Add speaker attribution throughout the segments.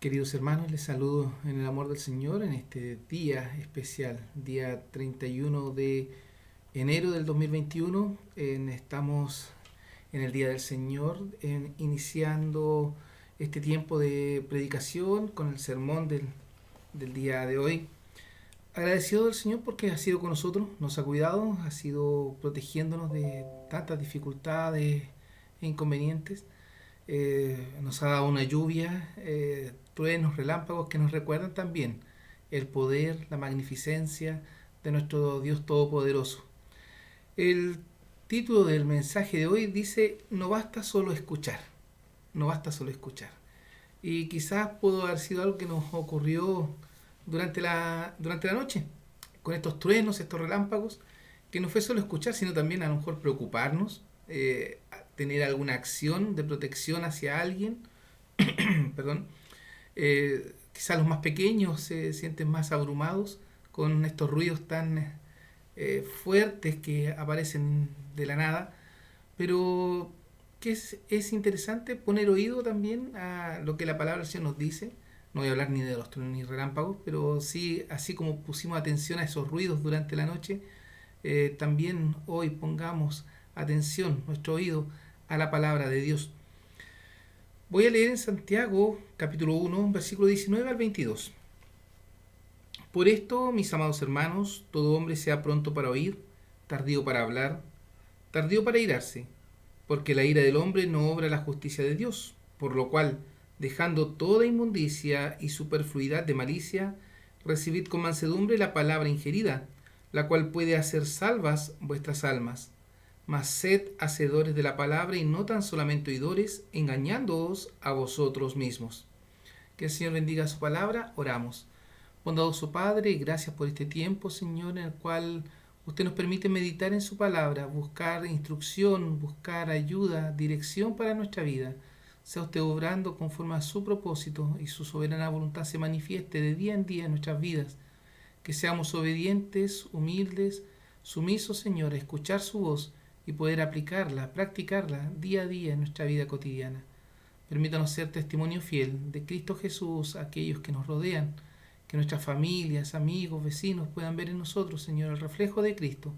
Speaker 1: Queridos hermanos, les saludo en el amor del Señor en este día especial, día 31 de enero del 2021. Estamos en el Día del Señor, iniciando este tiempo de predicación con el sermón del día de hoy. Agradecido del Señor porque ha sido con nosotros, nos ha cuidado, ha sido protegiéndonos de tantas dificultades e inconvenientes. Nos ha dado una lluvia, truenos, relámpagos que nos recuerdan también el poder, la magnificencia de nuestro Dios Todopoderoso. El título del mensaje de hoy dice: no basta solo escuchar, no basta solo escuchar. Y quizás pudo haber sido algo que nos ocurrió durante la noche, con estos truenos, estos relámpagos, que no fue solo escuchar, sino también a lo mejor preocuparnos, tener alguna acción de protección hacia alguien. Perdón. Quizás los más pequeños se sienten más abrumados con estos ruidos tan fuertes que aparecen de la nada, pero que es interesante poner oído también a lo que la palabra del Señor nos dice. No voy a hablar ni de los truenos ni relámpagos, pero sí, así como pusimos atención a esos ruidos durante la noche, también hoy pongamos atención, nuestro oído, a la palabra de Dios. Voy a leer en Santiago, capítulo 1, versículo 19 al 22. Por esto, mis amados hermanos, todo hombre sea pronto para oír, tardío para hablar, tardío para irarse, porque la ira del hombre no obra la justicia de Dios, por lo cual, dejando toda inmundicia y superfluidad de malicia, recibid con mansedumbre la palabra ingerida, la cual puede hacer salvas vuestras almas. Mas sed hacedores de la palabra y no tan solamente oidores, engañándoos a vosotros mismos. Que el Señor bendiga su palabra. Oramos. Bondadoso Padre, gracias por este tiempo, Señor, en el cual usted nos permite meditar en su palabra, buscar instrucción, buscar ayuda, dirección para nuestra vida. Sea usted obrando conforme a su propósito y su soberana voluntad se manifieste de día en día en nuestras vidas. Que seamos obedientes, humildes, sumisos, Señor, a escuchar su voz y poder aplicarla, practicarla día a día en nuestra vida cotidiana. Permítanos ser testimonio fiel de Cristo Jesús a aquellos que nos rodean, que nuestras familias, amigos, vecinos puedan ver en nosotros, Señor, el reflejo de Cristo,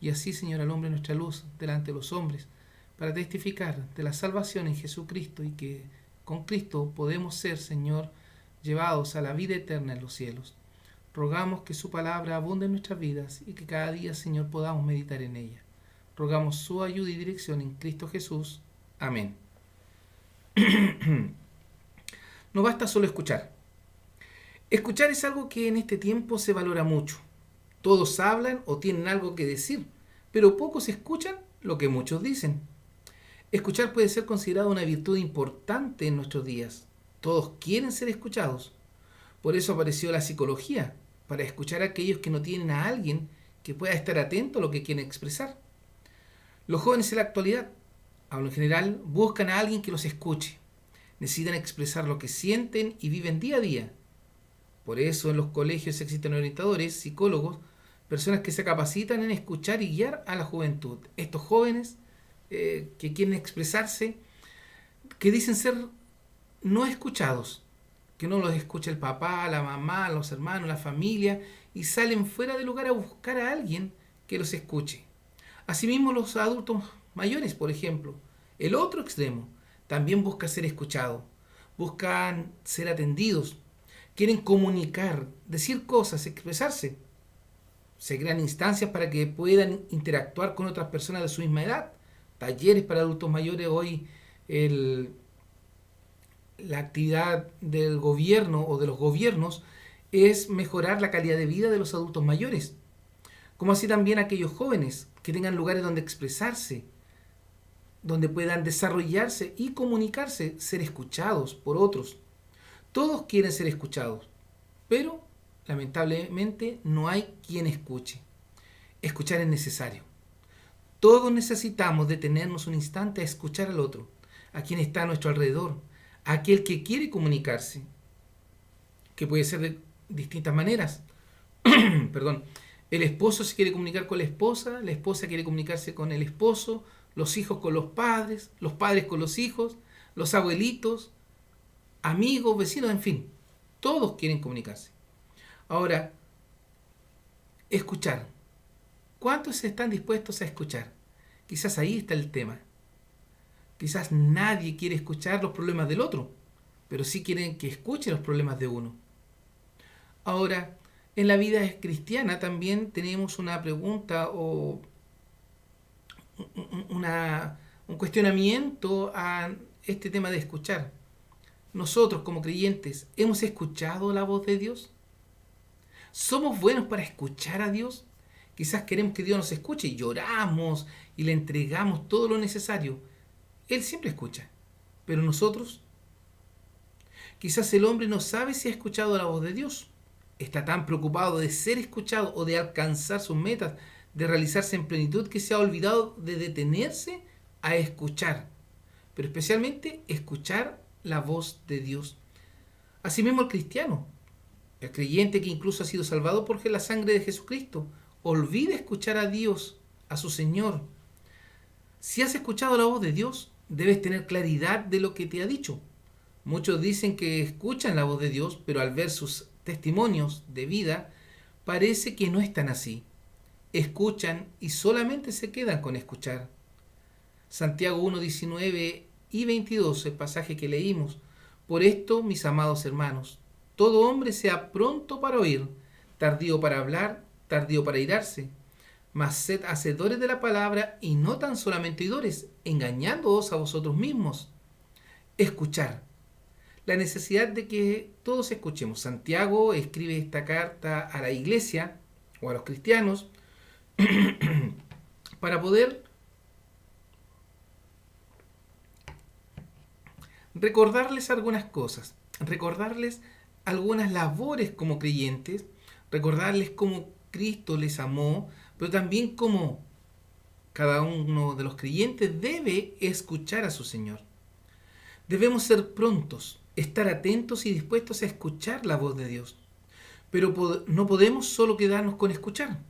Speaker 1: y así, Señor, alumbre nuestra luz delante de los hombres, para testificar de la salvación en Jesucristo y que con Cristo podemos ser, Señor, llevados a la vida eterna en los cielos. Rogamos que su palabra abunde en nuestras vidas y que cada día, Señor, podamos meditar en ella. Rogamos su ayuda y dirección en Cristo Jesús. Amén. No basta solo escuchar. Escuchar es algo que en este tiempo se valora mucho. Todos hablan o tienen algo que decir, pero pocos escuchan lo que muchos dicen. Escuchar puede ser considerado una virtud importante en nuestros días. Todos quieren ser escuchados. Por eso apareció la psicología, para escuchar a aquellos que no tienen a alguien que pueda estar atento a lo que quieren expresar. Los jóvenes en la actualidad, hablo en general, buscan a alguien que los escuche. Necesitan expresar lo que sienten y viven día a día. Por eso en los colegios existen orientadores, psicólogos, personas que se capacitan en escuchar y guiar a la juventud. Estos jóvenes que quieren expresarse, que dicen ser no escuchados, que no los escucha el papá, la mamá, los hermanos, la familia, y salen fuera del lugar a buscar a alguien que los escuche. Asimismo, los adultos mayores, por ejemplo, el otro extremo, también busca ser escuchado, buscan ser atendidos, quieren comunicar, decir cosas, expresarse. Se crean instancias para que puedan interactuar con otras personas de su misma edad, talleres para adultos mayores. Hoy la actividad del gobierno o de los gobiernos es mejorar la calidad de vida de los adultos mayores, como así también aquellos jóvenes que tengan lugares donde expresarse, donde puedan desarrollarse y comunicarse, ser escuchados por otros. Todos quieren ser escuchados, pero lamentablemente no hay quien escuche. Escuchar es necesario. Todos necesitamos detenernos un instante a escuchar al otro, a quien está a nuestro alrededor, a aquel que quiere comunicarse, que puede ser de distintas maneras. Perdón. El esposo se quiere comunicar con la esposa quiere comunicarse con el esposo, los hijos con los padres con los hijos, los abuelitos, amigos, vecinos, en fin. Todos quieren comunicarse. Ahora, escuchar. ¿Cuántos están dispuestos a escuchar? Quizás ahí está el tema. Quizás nadie quiere escuchar los problemas del otro, pero sí quieren que escuchen los problemas de uno. Ahora, en la vida cristiana también tenemos una pregunta o un cuestionamiento a este tema de escuchar. Nosotros como creyentes, ¿hemos escuchado la voz de Dios? ¿Somos buenos para escuchar a Dios? Quizás queremos que Dios nos escuche y lloramos y le entregamos todo lo necesario. Él siempre escucha, pero nosotros, quizás el hombre no sabe si ha escuchado la voz de Dios. Está tan preocupado de ser escuchado o de alcanzar sus metas, de realizarse en plenitud, que se ha olvidado de detenerse a escuchar, pero especialmente escuchar la voz de Dios. Asimismo el cristiano, el creyente que incluso ha sido salvado por la sangre de Jesucristo, olvida escuchar a Dios, a su Señor. Si has escuchado la voz de Dios, debes tener claridad de lo que te ha dicho. Muchos dicen que escuchan la voz de Dios, pero al ver sus testimonios de vida, parece que no están así. Escuchan y solamente se quedan con escuchar. Santiago 1, 19 y 22, el pasaje que leímos. Por esto, mis amados hermanos, todo hombre sea pronto para oír, tardío para hablar, tardío para irarse, mas sed hacedores de la palabra y no tan solamente oidores, engañándoos a vosotros mismos. Escuchar. La necesidad de que todos escuchemos. Santiago escribe esta carta a la iglesia o a los cristianos para poder recordarles algunas cosas, recordarles algunas labores como creyentes, recordarles cómo Cristo les amó, pero también cómo cada uno de los creyentes debe escuchar a su Señor. Debemos ser prontos, estar atentos y dispuestos a escuchar la voz de Dios. Pero no podemos solo quedarnos con escuchar.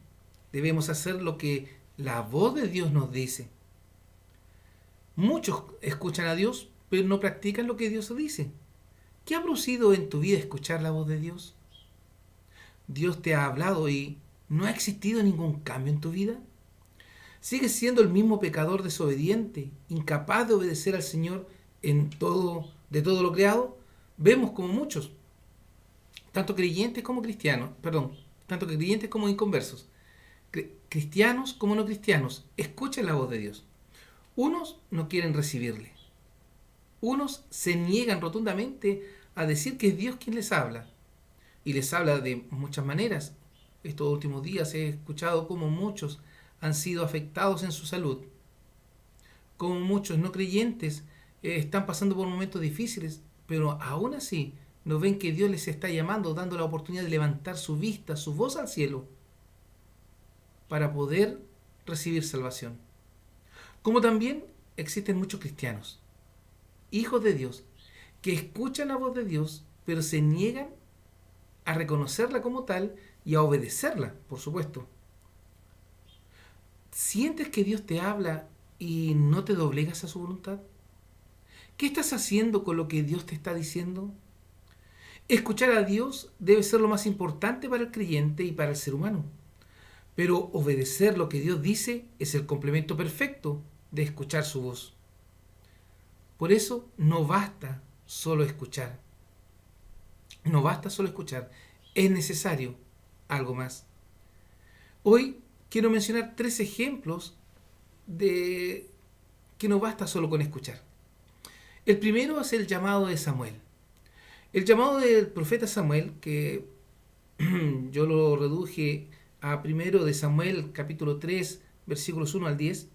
Speaker 1: Debemos hacer lo que la voz de Dios nos dice. Muchos escuchan a Dios, pero no practican lo que Dios dice. ¿Qué ha producido en tu vida escuchar la voz de Dios? ¿Dios te ha hablado y no ha existido ningún cambio en tu vida? ¿Sigues siendo el mismo pecador desobediente, incapaz de obedecer al Señor de todo lo creado? Vemos como muchos, tanto creyentes como cristianos, tanto creyentes como inconversos, cristianos como no cristianos, escuchan la voz de Dios. Unos no quieren recibirle. Unos se niegan rotundamente a decir que es Dios quien les habla. Y les habla de muchas maneras. Estos últimos días he escuchado cómo muchos han sido afectados en su salud. Como muchos no creyentes están pasando por momentos difíciles, pero aún así no ven que Dios les está llamando, dando la oportunidad de levantar su vista, su voz al cielo, para poder recibir salvación. Como también existen muchos cristianos, hijos de Dios, que escuchan la voz de Dios, pero se niegan a reconocerla como tal y a obedecerla, por supuesto. ¿Sientes que Dios te habla y no te doblegas a su voluntad? ¿Qué estás haciendo con lo que Dios te está diciendo? Escuchar a Dios debe ser lo más importante para el creyente y para el ser humano. Pero obedecer lo que Dios dice es el complemento perfecto de escuchar su voz. Por eso no basta solo escuchar. No basta solo escuchar. Es necesario algo más. Hoy quiero mencionar 3 ejemplos de que no basta solo con escuchar. El primero es el llamado de Samuel. El llamado del profeta Samuel, que yo lo reduje a 1 de Samuel, capítulo 3, versículos 1 al 10,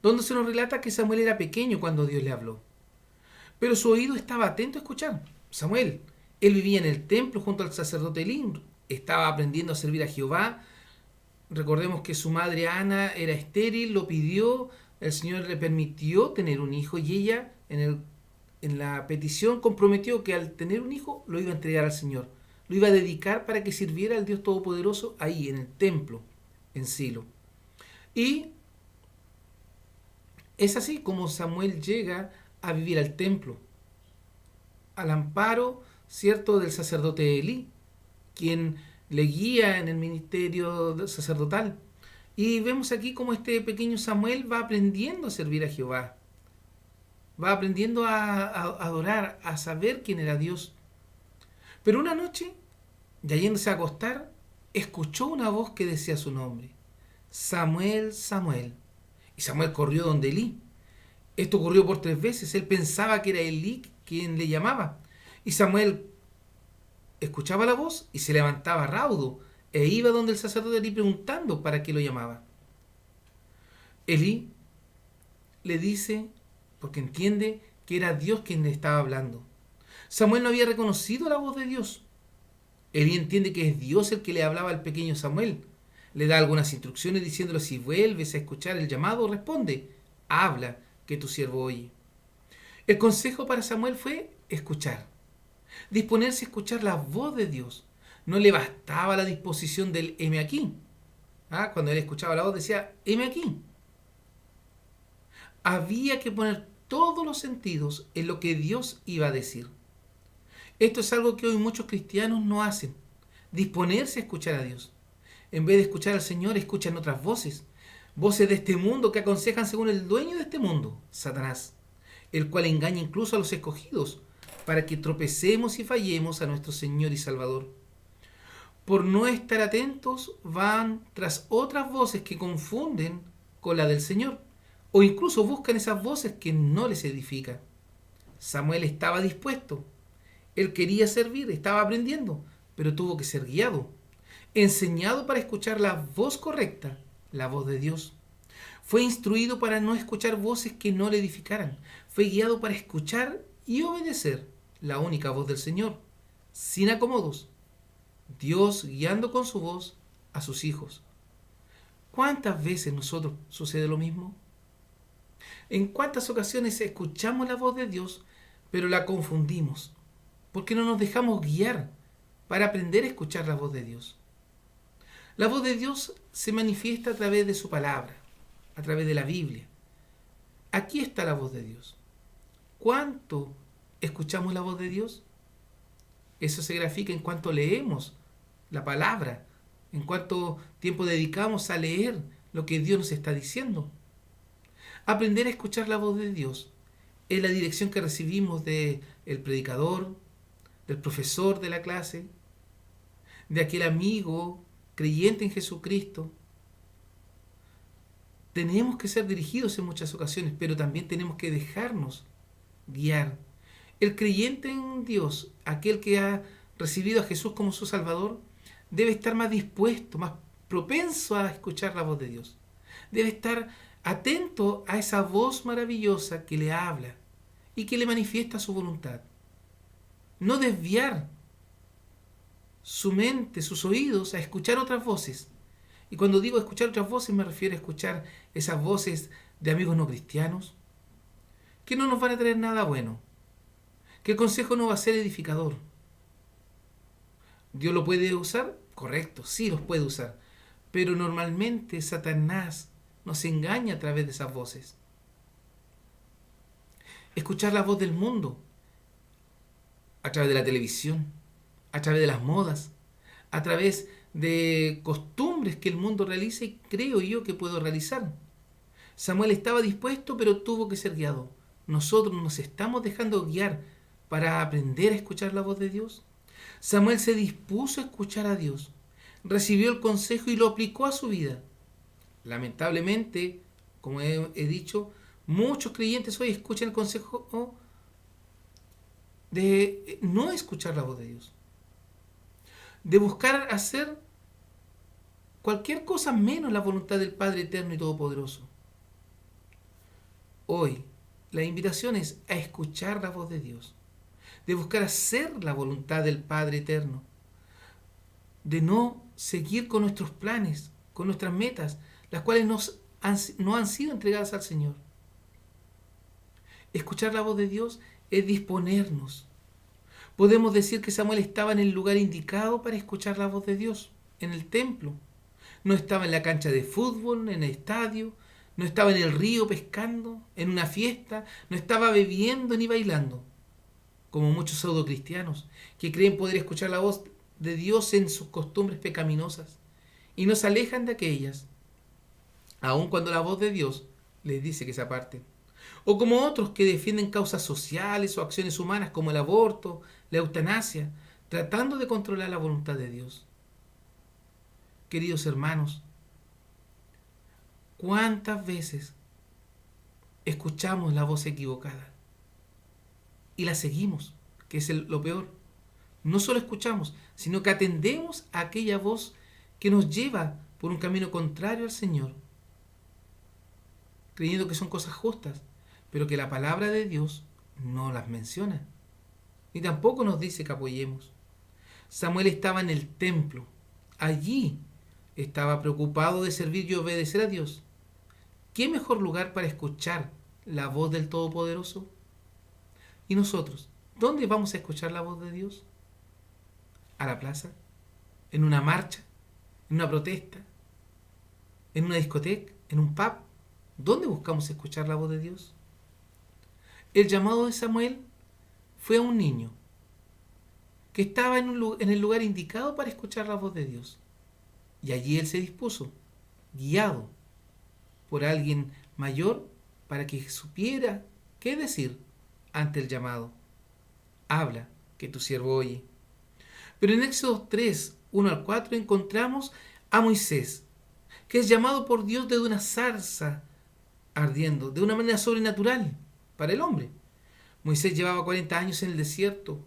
Speaker 1: donde se nos relata que Samuel era pequeño cuando Dios le habló, pero su oído estaba atento a escuchar. Samuel, él vivía en el templo junto al sacerdote Elí, estaba aprendiendo a servir a Jehová. Recordemos que su madre Ana era estéril, lo pidió, el Señor le permitió tener un hijo y ella en la petición comprometió que al tener un hijo lo iba a entregar al Señor, lo iba a dedicar para que sirviera al Dios Todopoderoso ahí en el templo, en Silo. Y es así como Samuel llega a vivir al templo. al amparo, ¿cierto?, del sacerdote Elí, quien le guía en el ministerio sacerdotal. Y vemos aquí cómo este pequeño Samuel va aprendiendo a servir a Jehová, va aprendiendo a adorar, a saber quién era Dios. Pero una noche, ya yéndose a acostar, escuchó una voz que decía su nombre: Samuel, Samuel. Y Samuel corrió donde Elí. Esto ocurrió por 3 veces. Él pensaba que era Elí quien le llamaba. Y Samuel escuchaba la voz y se levantaba raudo e iba donde el sacerdote Elí preguntando para qué lo llamaba. Elí le dice, porque entiende que era Dios quien le estaba hablando. Samuel no había reconocido la voz de Dios. Elí entiende que es Dios el que le hablaba al pequeño Samuel. Le da algunas instrucciones diciéndole: si vuelves a escuchar el llamado, responde: habla, que tu siervo oye. El consejo para Samuel fue escuchar, disponerse a escuchar la voz de Dios. No le bastaba la disposición del heme aquí. Cuando él escuchaba la voz decía: heme aquí. Había que poner todos los sentidos en lo que Dios iba a decir. Esto es algo que hoy muchos cristianos no hacen: disponerse a escuchar a Dios. En vez de escuchar al Señor, escuchan otras voces, voces de este mundo que aconsejan según el dueño de este mundo, Satanás, el cual engaña incluso a los escogidos para que tropecemos y fallemos a nuestro Señor y Salvador. Por no estar atentos, van tras otras voces que confunden con la del Señor, o incluso buscan esas voces que no les edifican. Samuel estaba dispuesto, él quería servir, estaba aprendiendo, pero tuvo que ser guiado, enseñado para escuchar la voz correcta, la voz de Dios. Fue instruido para no escuchar voces que no le edificaran. Fue guiado para escuchar y obedecer la única voz del Señor, sin acomodos. Dios guiando con su voz a sus hijos. ¿Cuántas veces nosotros sucede lo mismo? ¿En cuántas ocasiones escuchamos la voz de Dios, pero la confundimos? Porque no nos dejamos guiar para aprender a escuchar la voz de Dios. La voz de Dios se manifiesta a través de su palabra, a través de la Biblia. Aquí está la voz de Dios. ¿Cuánto escuchamos la voz de Dios? Eso se grafica en cuanto leemos la palabra, en cuánto tiempo dedicamos a leer lo que Dios nos está diciendo. Aprender a escuchar la voz de Dios es la dirección que recibimos del predicador, del profesor de la clase, de aquel amigo creyente en Jesucristo. Tenemos que ser dirigidos en muchas ocasiones, pero también tenemos que dejarnos guiar. El creyente en Dios, aquel que ha recibido a Jesús como su Salvador, debe estar más dispuesto, más propenso a escuchar la voz de Dios. Debe estar atento a esa voz maravillosa que le habla y que le manifiesta su voluntad. No desviar su mente, sus oídos a escuchar otras voces. Y cuando digo escuchar otras voces me refiero a escuchar esas voces de amigos no cristianos que no nos van a traer nada bueno, que el consejo no va a ser edificador. ¿Dios lo puede usar? Correcto, sí los puede usar, pero normalmente Satanás nos engaña a través de esas voces. Escuchar la voz del mundo a través de la televisión, a través de las modas, a través de costumbres que el mundo realiza y creo yo que puedo realizar. Samuel estaba dispuesto, pero tuvo que ser guiado. Nosotros nos estamos dejando guiar para aprender a escuchar la voz de Dios. Samuel se dispuso a escuchar a Dios, recibió el consejo y lo aplicó a su vida. Lamentablemente, como he dicho, muchos creyentes hoy escuchan el consejo de no escuchar la voz de Dios, de buscar hacer cualquier cosa menos la voluntad del Padre Eterno y Todopoderoso. Hoy, la invitación es a escuchar la voz de Dios, de buscar hacer la voluntad del Padre Eterno, de no seguir con nuestros planes, con nuestras metas, las cuales no han sido entregadas al Señor. Escuchar la voz de Dios es disponernos. Podemos decir que Samuel estaba en el lugar indicado para escuchar la voz de Dios, en el templo. No estaba en la cancha de fútbol, en el estadio, no estaba en el río pescando, en una fiesta, no estaba bebiendo ni bailando. como muchos pseudocristianos, que creen poder escuchar la voz de Dios en sus costumbres pecaminosas y no se alejan de aquellas, aun cuando la voz de Dios les dice que se aparten. O como otros que defienden causas sociales o acciones humanas como el aborto, la eutanasia, tratando de controlar la voluntad de Dios. Queridos hermanos, ¿cuántas veces escuchamos la voz equivocada y la seguimos? Que es lo peor. No solo escuchamos, sino que atendemos a aquella voz que nos lleva por un camino contrario al Señor, creyendo que son cosas justas, pero que la palabra de Dios no las menciona, ni tampoco nos dice que apoyemos. Samuel estaba en el templo. Allí estaba preocupado de servir y obedecer a Dios. ¿Qué mejor lugar para escuchar la voz del Todopoderoso? ¿Y nosotros? ¿Dónde vamos a escuchar la voz de Dios? ¿A la plaza? ¿En una marcha? ¿En una protesta? ¿En una discoteca? ¿En un pub? ¿Dónde buscamos escuchar la voz de Dios? El llamado de Samuel fue a un niño que estaba en el lugar indicado para escuchar la voz de Dios. Y allí él se dispuso, guiado por alguien mayor, para que supiera qué decir ante el llamado. Habla, que tu siervo oye. Pero en Éxodo 3, 1 al 4 encontramos a Moisés, que es llamado por Dios desde una zarza ardiendo, de una manera sobrenatural para el hombre. Moisés llevaba 40 años en el desierto,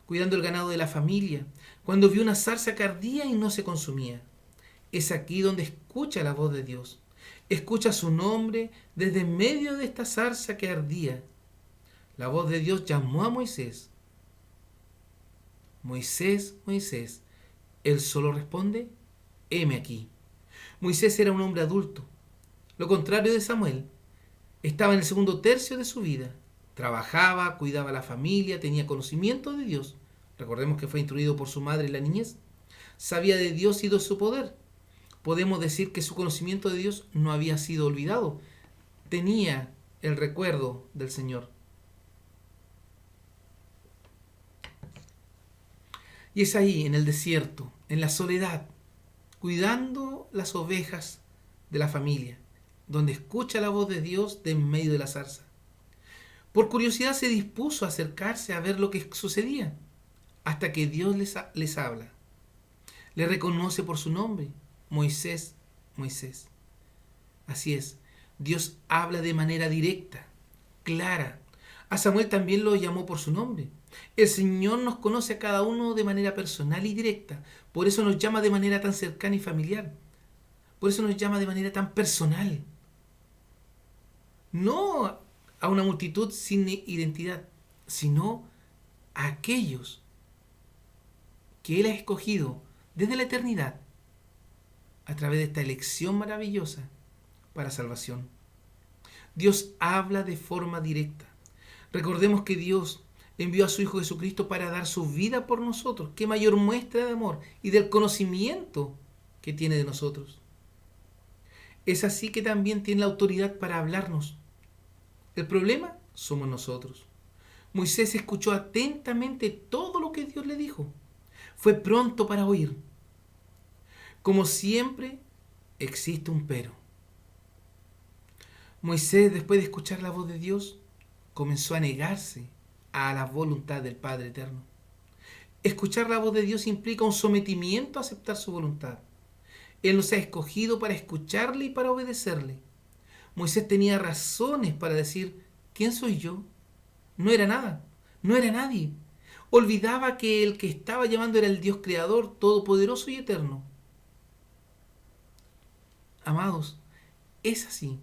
Speaker 1: cuidando el ganado de la familia, cuando vio una zarza que ardía y no se consumía. Es aquí donde escucha la voz de Dios. Escucha su nombre desde en medio de esta zarza que ardía. La voz de Dios llamó a Moisés. Moisés, Moisés. Él solo responde, heme aquí. Moisés era un hombre adulto. Lo contrario de Samuel. Estaba en el segundo tercio de su vida. Trabajaba, cuidaba a la familia, tenía conocimiento de Dios. Recordemos que fue instruido por su madre en la niñez. Sabía de Dios y de su poder. Podemos decir que su conocimiento de Dios no había sido olvidado. Tenía el recuerdo del Señor. Y es ahí, en el desierto, en la soledad, cuidando las ovejas de la familia, donde escucha la voz de Dios de en medio de la zarza. Por curiosidad se dispuso a acercarse a ver lo que sucedía, hasta que Dios les habla. Le reconoce por su nombre, Moisés, Moisés. Así es, Dios habla de manera directa, clara. A Samuel también lo llamó por su nombre. El Señor nos conoce a cada uno de manera personal y directa. Por eso nos llama de manera tan cercana y familiar. Por eso nos llama de manera tan personal. No a una multitud sin identidad, sino a aquellos que Él ha escogido desde la eternidad a través de esta elección maravillosa para salvación. Dios habla de forma directa. Recordemos que Dios envió a su Hijo Jesucristo para dar su vida por nosotros. Qué mayor muestra de amor y del conocimiento que tiene de nosotros. Es así que también tiene la autoridad para hablarnos. El problema somos nosotros. Moisés escuchó atentamente todo lo que Dios le dijo. Fue pronto para oír. Como siempre, existe un pero. Moisés, después de escuchar la voz de Dios, comenzó a negarse a la voluntad del Padre Eterno. Escuchar la voz de Dios implica un sometimiento a aceptar su voluntad. Él nos ha escogido para escucharle y para obedecerle. Moisés tenía razones para decir, ¿quién soy yo? No era nada, no era nadie. Olvidaba que el que estaba llamando era el Dios creador, todopoderoso y eterno. Amados, es así.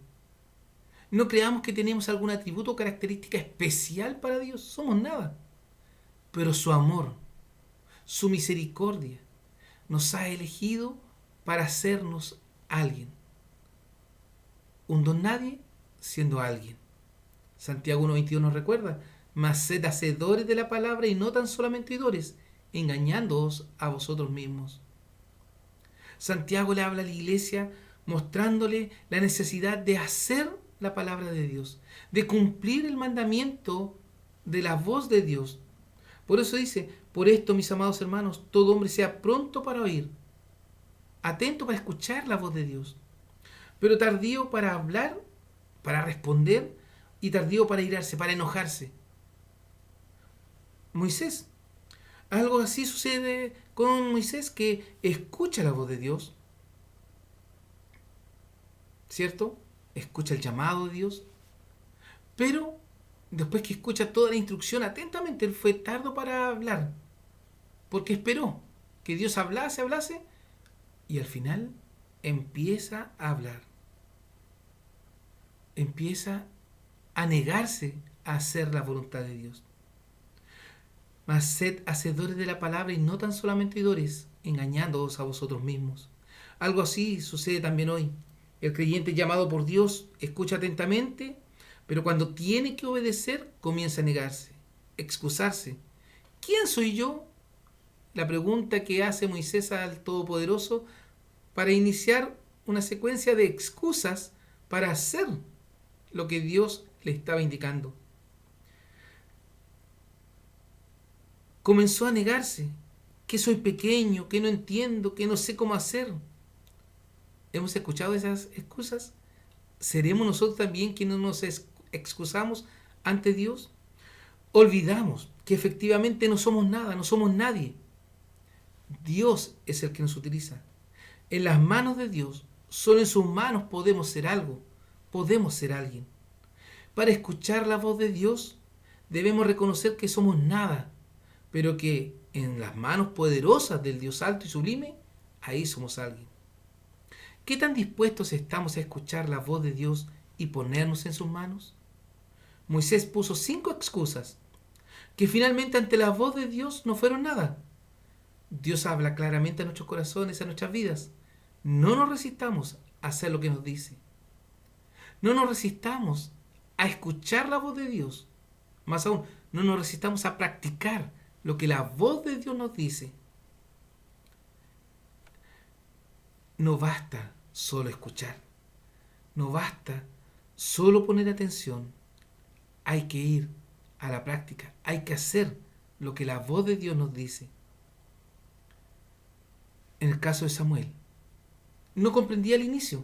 Speaker 1: No creamos que tenemos algún atributo o característica especial para Dios. Somos nada. Pero su amor, su misericordia, nos ha elegido para hacernos alguien. Un don nadie siendo alguien. Santiago 1:22 nos recuerda, mas sed hacedores de la palabra y no tan solamente oidores, engañándoos a vosotros mismos. Santiago le habla a la iglesia mostrándole la necesidad de hacer la palabra de Dios, de cumplir el mandamiento de la voz de Dios. Por eso dice, por esto, mis amados hermanos, todo hombre sea pronto para oír, atento para escuchar la voz de Dios, pero tardío para hablar, para responder, y tardío para irarse, para enojarse. Moisés, algo así sucede con Moisés, que escucha la voz de Dios, ¿cierto? Escucha el llamado de Dios, pero después que escucha toda la instrucción atentamente, él fue tardo para hablar, porque esperó que Dios hablase, y al final empieza a hablar. Empieza a negarse a hacer la voluntad de Dios. Mas sed hacedores de la palabra y no tan solamente oidores, engañándoos a vosotros mismos. Algo así sucede también hoy. El creyente llamado por Dios escucha atentamente, pero cuando tiene que obedecer comienza a negarse, excusarse. ¿Quién soy yo? La pregunta que hace Moisés al Todopoderoso para iniciar una secuencia de excusas para hacer lo que Dios le estaba indicando. Comenzó a negarse, que soy pequeño, que no entiendo, que no sé cómo hacer. ¿Hemos escuchado esas excusas? ¿Seremos nosotros también quienes nos excusamos ante Dios? Olvidamos que efectivamente no somos nada, no somos nadie. Dios es el que nos utiliza. En las manos de Dios, solo en sus manos podemos ser algo, podemos ser alguien. Para escuchar la voz de Dios, debemos reconocer que somos nada, pero que en las manos poderosas del Dios alto y sublime, ahí somos alguien. ¿Qué tan dispuestos estamos a escuchar la voz de Dios y ponernos en sus manos? Moisés puso 5 excusas, que finalmente ante la voz de Dios no fueron nada. Dios habla claramente a nuestros corazones, a nuestras vidas. No nos resistamos a hacer lo que nos dice. No nos resistamos a escuchar la voz de Dios. Más aún, no nos resistamos a practicar lo que la voz de Dios nos dice. No basta solo escuchar. No basta solo poner atención. Hay que ir a la práctica. Hay que hacer lo que la voz de Dios nos dice. En el caso de Samuel, no comprendía al inicio,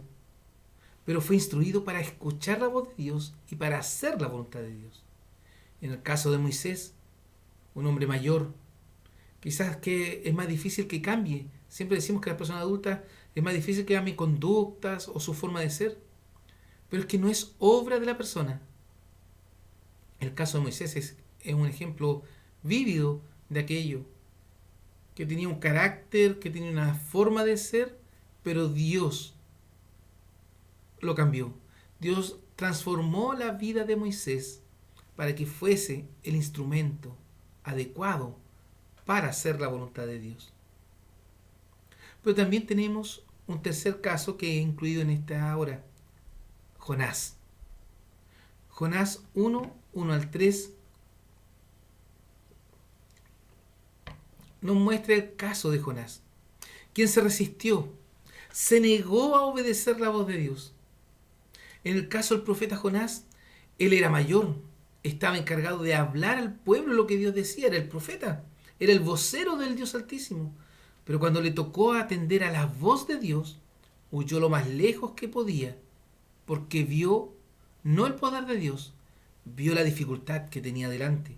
Speaker 1: pero fue instruido para escuchar la voz de Dios y para hacer la voluntad de Dios. En el caso de Moisés, un hombre mayor, quizás que es más difícil que cambie. Siempre decimos que las personas adultas es más difícil que cambien conductas o su forma de ser, pero es que no es obra de la persona. El caso de Moisés es un ejemplo vívido de aquello, que tenía un carácter, que tenía una forma de ser, pero Dios lo cambió. Dios transformó la vida de Moisés para que fuese el instrumento adecuado para hacer la voluntad de Dios. Pero también tenemos un tercer caso que he incluido en esta hora, Jonás. Jonás 1 al 3 nos muestra el caso de Jonás, quien se resistió, se negó a obedecer la voz de Dios. En el caso del profeta Jonás, él era mayor, estaba encargado de hablar al pueblo lo que Dios decía, era el profeta, era el vocero del Dios Altísimo. Pero cuando le tocó atender a la voz de Dios, huyó lo más lejos que podía, porque vio no el poder de Dios, vio la dificultad que tenía delante.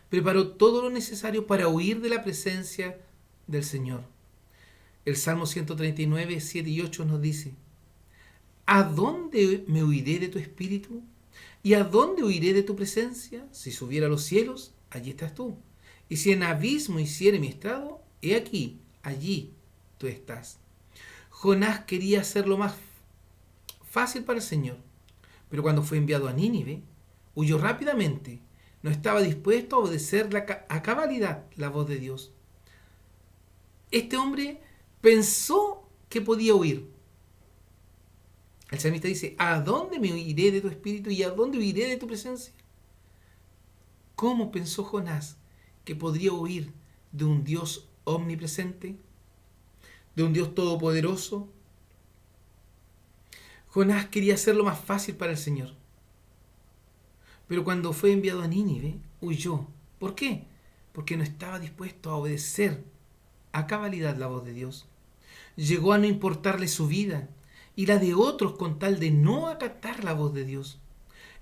Speaker 1: Preparó todo lo necesario para huir de la presencia del Señor. El Salmo 139, 7 y 8 nos dice: ¿A dónde me huiré de tu espíritu? ¿Y a dónde huiré de tu presencia? Si subiera a los cielos, allí estás tú. Y si en abismo hiciere mi estrado, he aquí, allí tú estás. Jonás quería hacerlo más fácil para el Señor, pero cuando fue enviado a Nínive, huyó rápidamente. No estaba dispuesto a obedecer a cabalidad la voz de Dios. Este hombre pensó que podía huir. El salmista dice: ¿a dónde me huiré de tu espíritu y a dónde huiré de tu presencia? ¿Cómo pensó Jonás que podría huir de un Dios omnipresente? ¿De un Dios todopoderoso? Jonás quería hacerlo más fácil para el Señor. Pero cuando fue enviado a Nínive, huyó. ¿Por qué? porque no estaba dispuesto a obedecer a cabalidad la voz de Dios. Llegó a no importarle su vida y la de otros con tal de no acatar la voz de Dios.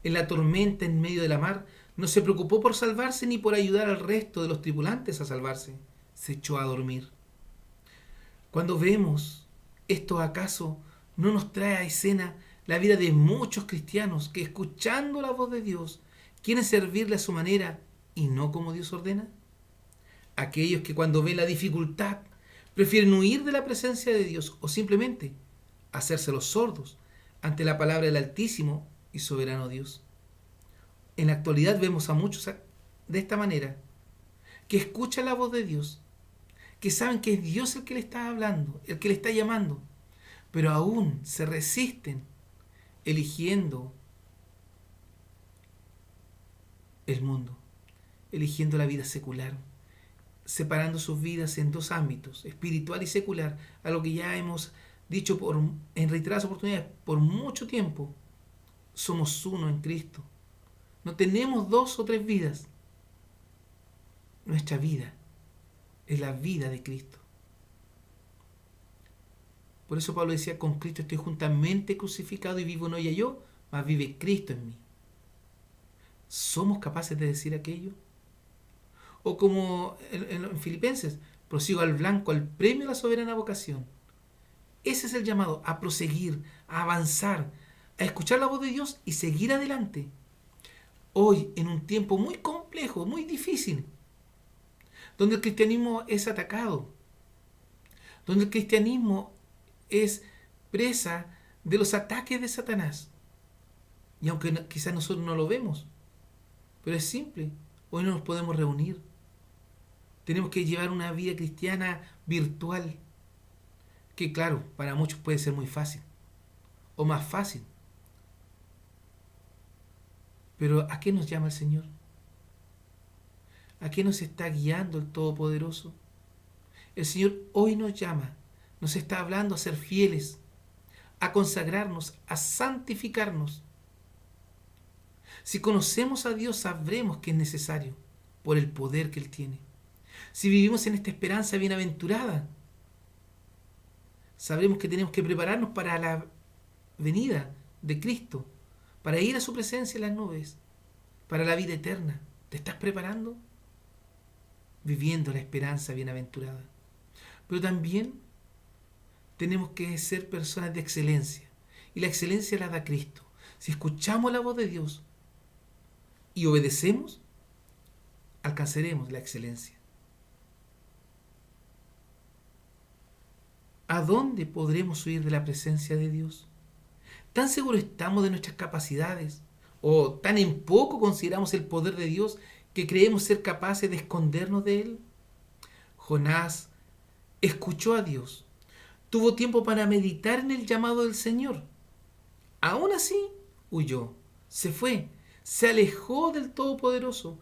Speaker 1: En la tormenta en medio de la mar, no se preocupó por salvarse ni por ayudar al resto de los tripulantes a salvarse. Se echó a dormir. Cuando vemos esto, ¿acaso no nos trae a escena la vida de muchos cristianos que, escuchando la voz de Dios, quieren servirle a su manera y no como Dios ordena? Aquellos que cuando ven la dificultad prefieren huir de la presencia de Dios o simplemente hacerse los sordos ante la palabra del Altísimo y soberano Dios. En la actualidad vemos a muchos de esta manera, que escuchan la voz de Dios, que saben que es Dios el que le está hablando, el que le está llamando, pero aún se resisten eligiendo el mundo, eligiendo la vida secular, separando sus vidas en dos ámbitos, espiritual y secular, a lo que ya hemos dicho en reiteradas oportunidades por mucho tiempo. Somos uno en Cristo. No tenemos dos o tres vidas. Nuestra vida es la vida de Cristo. Por eso Pablo decía, con Cristo estoy juntamente crucificado y vivo no ya yo, mas vive Cristo en mí. ¿Somos capaces de decir aquello? O como en Filipenses, prosigo al blanco, al premio de la soberana vocación. Ese es el llamado, a proseguir, a avanzar, a escuchar la voz de Dios y seguir adelante. Hoy, en un tiempo muy complejo, muy difícil, donde el cristianismo es atacado, donde el cristianismo es presa de los ataques de Satanás. Y aunque quizás nosotros no lo vemos, pero es simple, hoy no nos podemos reunir. Tenemos que llevar una vida cristiana virtual, que claro, para muchos puede ser muy fácil, o más fácil. Pero ¿a qué nos llama el Señor? ¿A qué nos está guiando el Todopoderoso? El Señor hoy nos llama, nos está hablando a ser fieles, a consagrarnos, a santificarnos. Si conocemos a Dios, sabremos que es necesario por el poder que Él tiene. Si vivimos en esta esperanza bienaventurada, sabremos que tenemos que prepararnos para la venida de Cristo, para ir a su presencia en las nubes, para la vida eterna. ¿Te estás preparando? Viviendo la esperanza bienaventurada. Pero también tenemos que ser personas de excelencia. Y la excelencia la da Cristo. Si escuchamos la voz de Dios y obedecemos, alcanzaremos la excelencia. ¿A dónde podremos huir de la presencia de Dios? ¿Tan seguros estamos de nuestras capacidades? ¿O tan en poco consideramos el poder de Dios que creemos ser capaces de escondernos de Él? Jonás escuchó a Dios. Tuvo tiempo para meditar en el llamado del Señor. Aún así, huyó. Se fue. Se alejó del Todopoderoso.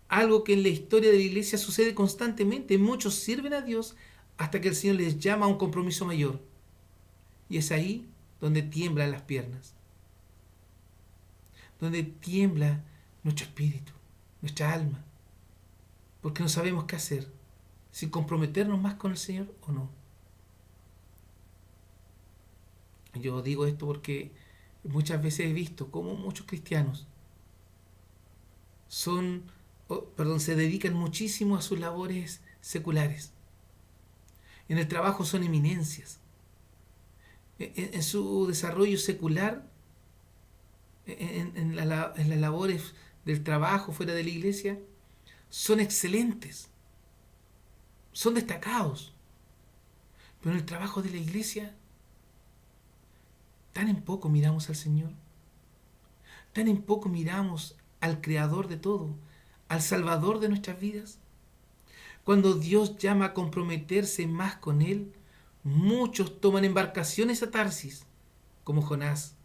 Speaker 1: Algo que en la historia de la iglesia sucede constantemente. Muchos sirven a Dios hasta que el Señor les llama a un compromiso mayor. Y es ahí donde tiemblan las piernas. Donde tiembla nuestro espíritu, nuestra alma. Porque no sabemos qué hacer. Si comprometernos más con el Señor o no. Yo digo esto porque muchas veces he visto cómo muchos cristianos se dedican muchísimo a sus labores seculares. En el trabajo son eminencias. En su desarrollo secular, en las labores del trabajo fuera de la iglesia, son excelentes, son destacados. Pero en el trabajo de la iglesia, tan en poco miramos al Señor, tan en poco miramos al Creador de todo, al Salvador de nuestras vidas. Cuando Dios llama a comprometerse más con Él, muchos toman embarcaciones a Tarsis, como Jonás,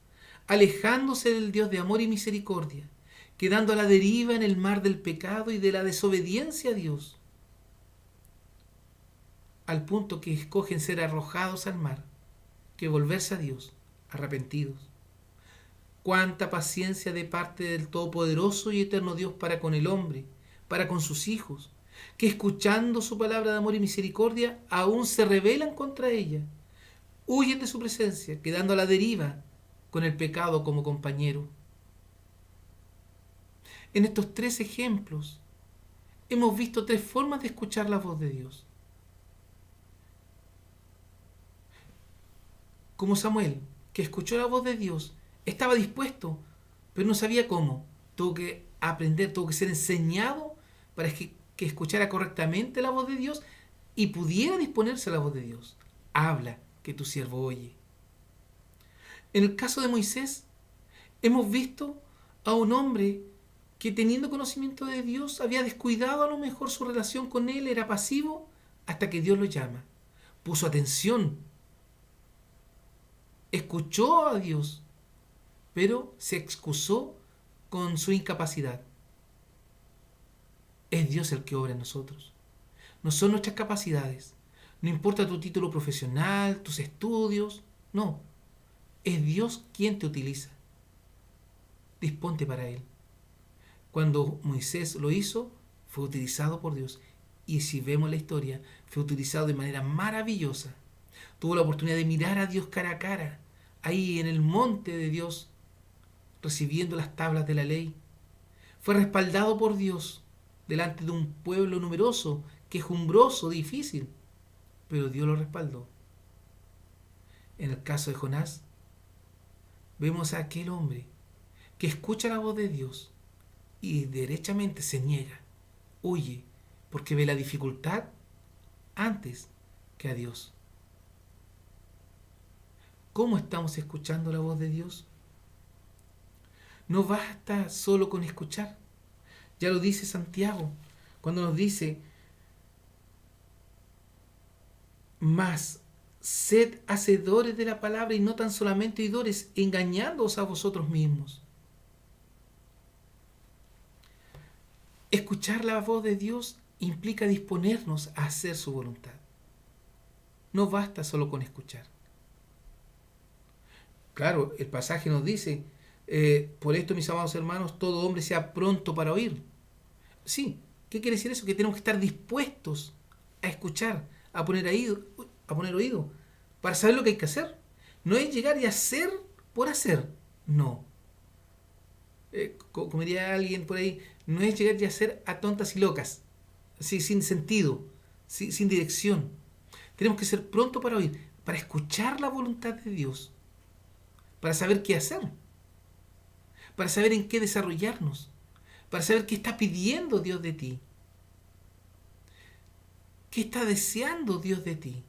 Speaker 1: alejándose del Dios de amor y misericordia, quedando a la deriva en el mar del pecado y de la desobediencia a Dios, al punto que escogen ser arrojados al mar, que volverse a Dios, arrepentidos. Cuánta paciencia de parte del Todopoderoso y eterno Dios para con el hombre, para con sus hijos, que escuchando su palabra de amor y misericordia, aún se rebelan contra ella, huyen de su presencia, quedando a la deriva con el pecado como compañero. En estos tres ejemplos hemos visto tres formas de escuchar la voz de Dios. Como Samuel, que escuchó la voz de Dios, estaba dispuesto, pero no sabía cómo. Tuvo que aprender, tuvo que ser enseñado para que escuchara correctamente la voz de Dios y pudiera disponerse a la voz de Dios. Habla, que tu siervo oye. En el caso de Moisés, hemos visto a un hombre que teniendo conocimiento de Dios había descuidado a lo mejor su relación con él, era pasivo hasta que Dios lo llama. Puso atención, escuchó a Dios, pero se excusó con su incapacidad. Es Dios el que obra en nosotros. No son nuestras capacidades. No importa tu título profesional, tus estudios. No. Es Dios quien te utiliza. Disponte para Él. Cuando Moisés lo hizo, fue utilizado por Dios. Y si vemos la historia, fue utilizado de manera maravillosa. Tuvo la oportunidad de mirar a Dios cara a cara, ahí en el monte de Dios, recibiendo las tablas de la ley. Fue respaldado por Dios delante de un pueblo numeroso, quejumbroso, difícil, pero Dios lo respaldó. En el caso de Jonás, vemos a aquel hombre que escucha la voz de Dios y derechamente se niega, huye, porque ve la dificultad antes que a Dios. ¿Cómo estamos escuchando la voz de Dios? No basta solo con escuchar. Ya lo dice Santiago, cuando nos dice, mas sed hacedores de la palabra y no tan solamente oidores, engañándoos a vosotros mismos. Escuchar la voz de Dios implica disponernos a hacer su voluntad. No basta solo con escuchar. Claro, el pasaje nos dice, por esto, mis amados hermanos, todo hombre sea pronto para oír. Sí, ¿qué quiere decir eso? Que tenemos que estar dispuestos a escuchar, a poner oído, para saber lo que hay que hacer. No es llegar y hacer por hacer. No. Como diría alguien por ahí, no es llegar y hacer a tontas y locas, así, sin sentido, sin dirección. Tenemos que ser pronto para oír, para escuchar la voluntad de Dios, para saber qué hacer, para saber en qué desarrollarnos, para saber qué está pidiendo Dios de ti, qué está deseando Dios de ti.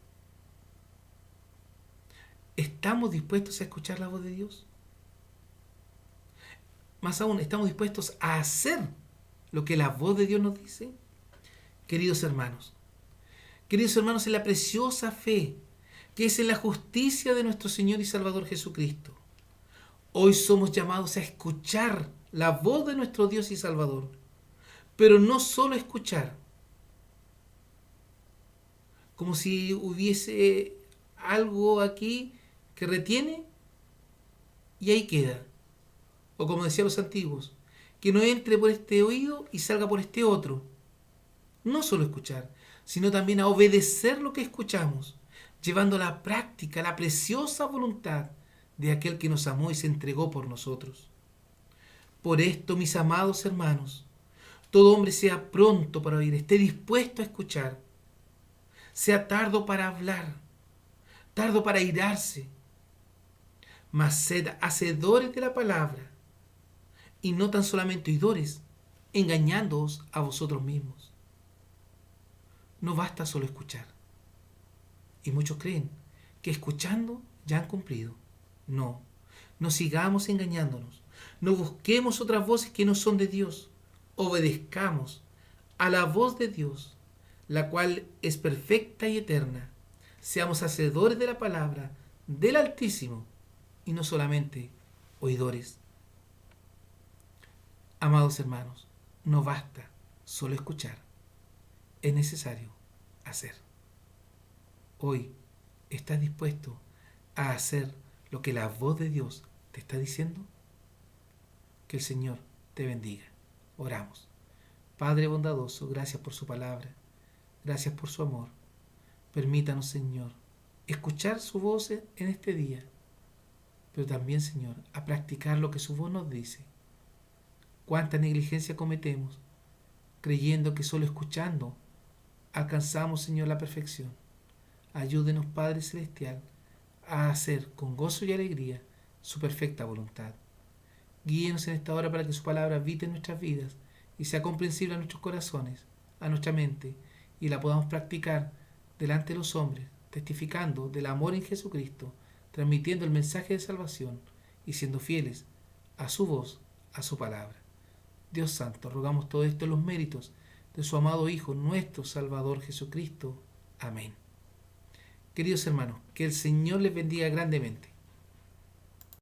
Speaker 1: ¿Estamos dispuestos a escuchar la voz de Dios? Más aún, ¿estamos dispuestos a hacer lo que la voz de Dios nos dice? Queridos hermanos, en la preciosa fe que es en la justicia de nuestro Señor y Salvador Jesucristo, hoy somos llamados a escuchar la voz de nuestro Dios y Salvador, pero no solo escuchar, como si hubiese algo aquí que retiene y ahí queda. O como decían los antiguos, que no entre por este oído y salga por este otro. No solo escuchar, sino también a obedecer lo que escuchamos, llevando a la práctica la preciosa voluntad de aquel que nos amó y se entregó por nosotros. Por esto, mis amados hermanos, todo hombre sea pronto para oír, esté dispuesto a escuchar, sea tardo para hablar, tardo para airarse, mas sed hacedores de la palabra, y no tan solamente oidores, engañándoos a vosotros mismos. No basta solo escuchar. Y muchos creen que escuchando ya han cumplido. No, no sigamos engañándonos. No busquemos otras voces que no son de Dios. Obedezcamos a la voz de Dios, la cual es perfecta y eterna. Seamos hacedores de la palabra del Altísimo y no solamente oidores. Amados hermanos, no basta solo escuchar, es necesario hacer. Hoy, ¿estás dispuesto a hacer lo que la voz de Dios te está diciendo? Que el Señor te bendiga. Oramos. Padre bondadoso, gracias por su palabra, gracias por su amor. Permítanos, Señor, escuchar su voz en este día, pero también, Señor, a practicar lo que su voz nos dice. Cuánta negligencia cometemos, creyendo que solo escuchando alcanzamos, Señor, la perfección. Ayúdenos, Padre Celestial, a hacer con gozo y alegría su perfecta voluntad. Guíenos en esta hora para que su palabra habite en nuestras vidas y sea comprensible a nuestros corazones, a nuestra mente, y la podamos practicar delante de los hombres, testificando del amor en Jesucristo, transmitiendo el mensaje de salvación y siendo fieles a su voz, a su palabra. Dios Santo, rogamos todo esto en los méritos de su amado Hijo, nuestro Salvador Jesucristo. Amén. Queridos hermanos, que el Señor les bendiga grandemente.